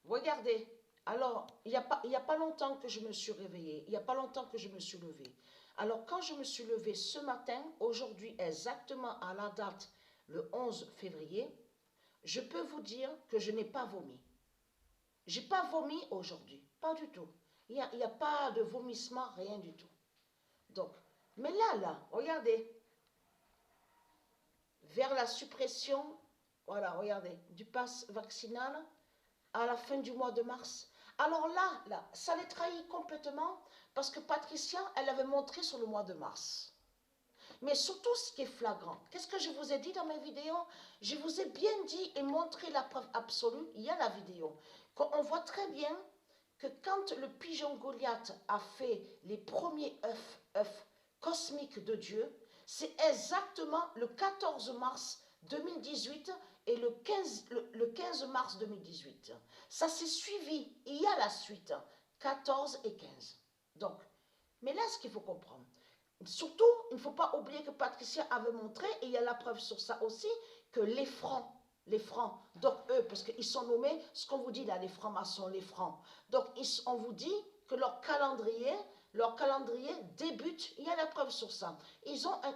regardez. Alors, il y a pas longtemps que je me suis réveillée. Il n'y a pas longtemps que je me suis levée. Alors, quand je me suis levée ce matin, aujourd'hui exactement à la date, le 11 février, je peux vous dire que je n'ai pas vomi. Je n'ai pas vomi aujourd'hui, pas du tout. Il y a pas de vomissement, rien du tout. Donc, mais là, regardez, vers la suppression, voilà, regardez, du pass vaccinal à la fin du mois de mars. Alors là, ça les trahit complètement parce que Patricia, elle avait montré sur le mois de mars. Mais surtout, ce qui est flagrant, qu'est-ce que je vous ai dit dans mes vidéos? Je vous ai bien dit et montré la preuve absolue, il y a la vidéo. On voit très bien que quand le pigeon Goliath a fait les premiers œufs cosmiques de Dieu, c'est exactement le 14 mars 2018 et le 15 mars 2018. Ça s'est suivi, il y a la suite, 14 et 15. Donc, mais là, ce qu'il faut comprendre, surtout, il ne faut pas oublier que Patricia avait montré, et il y a la preuve sur ça aussi, que les francs, donc eux, parce qu'ils sont nommés, ce qu'on vous dit là, les francs-maçons, les francs, donc on vous dit que leur calendrier débute, il y a la preuve sur ça.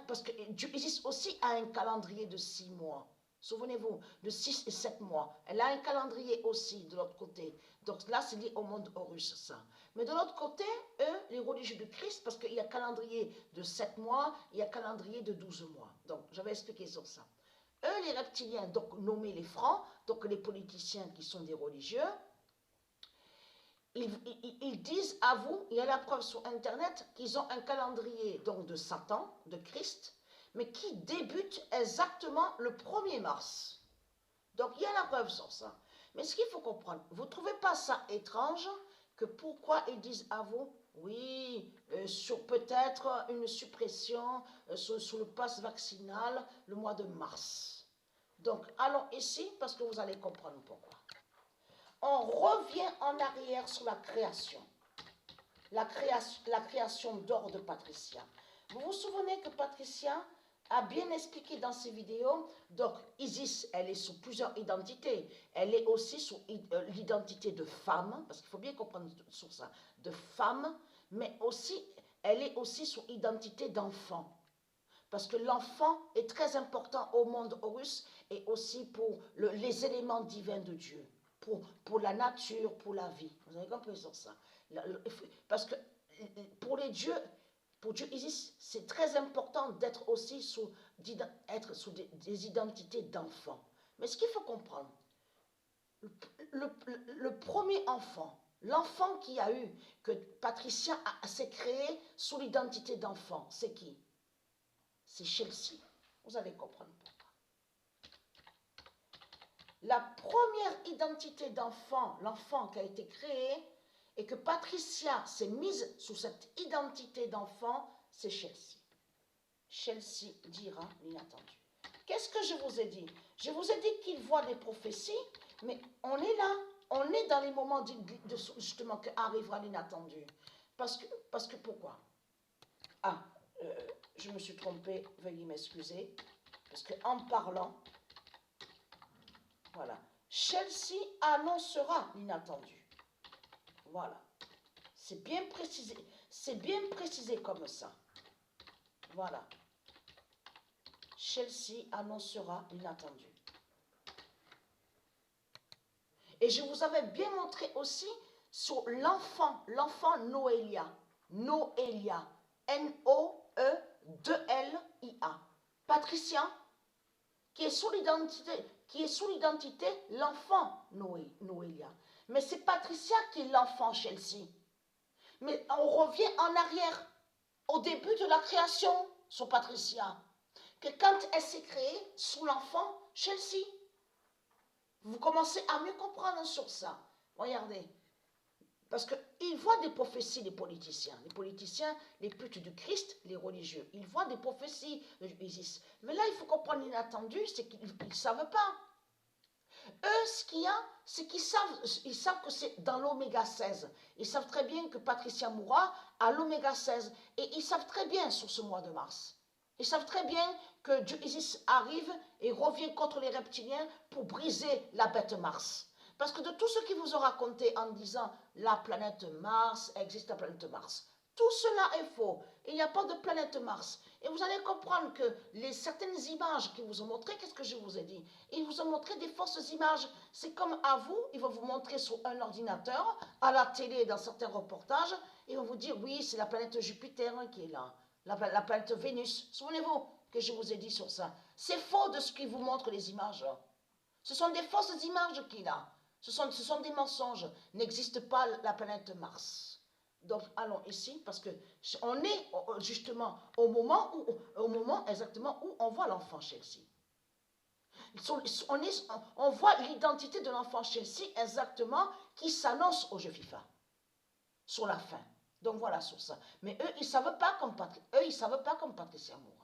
Parce que Dieu existe aussi a un calendrier de 6 mois. Souvenez-vous, de 6 et 7 mois. Elle a un calendrier aussi de l'autre côté. Donc là, c'est lié au monde Horus, ça. Mais de l'autre côté, eux, les religieux de Christ, parce qu'il y a calendrier de 7 mois, il y a calendrier de 12 mois. Donc, j'avais expliqué sur ça. Eux, les reptiliens, donc nommés les francs, donc les politiciens qui sont des religieux, ils disent à vous, il y a la preuve sur Internet, qu'ils ont un calendrier donc de Satan, de Christ, mais qui débute exactement le 1er mars. Donc il y a la preuve sur ça. Mais ce qu'il faut comprendre, vous ne trouvez pas ça étrange que pourquoi ils disent à vous, oui, sur peut-être une suppression sur le pass vaccinal le mois de mars. Donc allons ici parce que vous allez comprendre pourquoi. On revient en arrière sur la création. La création d'or de Patricia. Vous vous souvenez que Patricia a bien expliqué dans ses vidéos, donc Isis, elle est sous plusieurs identités. Elle est aussi sous l'identité de femme, parce qu'il faut bien comprendre sur ça, de femme, mais aussi, elle est aussi sous identité d'enfant. Parce que l'enfant est très important au monde Horus et aussi pour les éléments divins de Dieu. Pour la nature, pour la vie. Vous avez compris sur ça. Parce que pour les dieux, pour Dieu Isis, c'est très important d'être aussi sous des identités d'enfants. Mais ce qu'il faut comprendre, le premier enfant, l'enfant qui a eu, que Patricia s'est créé sous l'identité d'enfant, c'est qui? C'est Chelsea. Vous allez comprendre pourquoi. La première identité d'enfant, l'enfant qui a été créé, et que Patricia s'est mise sous cette identité d'enfant, c'est Chelsea. Chelsea dira l'inattendu. Qu'est-ce que je vous ai dit? Je vous ai dit qu'il voit des prophéties, mais on est là, on est dans les moments justement qu'arrivera l'inattendu. Parce que pourquoi? Ah, je me suis trompée, veuillez m'excuser, parce qu'en parlant, voilà, Chelsea annoncera l'inattendu. Voilà. C'est bien précisé comme ça. Voilà. Chelsea annoncera l'inattendu. Et je vous avais bien montré aussi sur l'enfant Noélia. Noélia. N-O-E-2-L-I-A. Patricia, qui est sous l'identité l'enfant Noélia. Mais c'est Patricia qui est l'enfant Chelsea. Mais on revient en arrière, au début de la création, sur Patricia. Que quand elle s'est créée sous l'enfant Chelsea. Vous commencez à mieux comprendre sur ça. Regardez. Parce qu'ils voient des prophéties, les politiciens. Les politiciens, les putes du Christ, les religieux. Ils voient des prophéties de Isis. Mais là, il faut comprendre l'inattendu, c'est qu'ils ne savent pas. Eux, ce qu'il y a, c'est qu'ils savent que c'est dans l'oméga 16. Ils savent très bien que Patricia mourra à l'oméga 16. Et ils savent très bien sur ce mois de mars. Ils savent très bien que Dieu Isis arrive et revient contre les reptiliens pour briser la bête Mars. Parce que de tout ce qu'il vous a raconté en disant la planète Mars, existe la planète Mars, tout cela est faux. Il n'y a pas de planète Mars. Et vous allez comprendre que certaines images qu'ils vous ont montrées, qu'est-ce que je vous ai dit? Ils vous ont montré des fausses images. C'est comme à vous, ils vont vous montrer sur un ordinateur, à la télé, dans certains reportages, ils vont vous dire, oui, c'est la planète Jupiter qui est là, la planète Vénus. Souvenez-vous que je vous ai dit sur ça. C'est faux de ce qu'ils vous montrent les images. Ce sont des fausses images qu'il a. Ce sont des mensonges. N'existe pas la planète Mars. Donc allons ici parce que on est justement au moment exactement où on voit l'enfant Chelsea. On voit l'identité de l'enfant Chelsea exactement qui s'annonce au jeu FIFA sur la fin. Donc voilà sur ça. Mais eux ils savent pas comme Patricia Moore.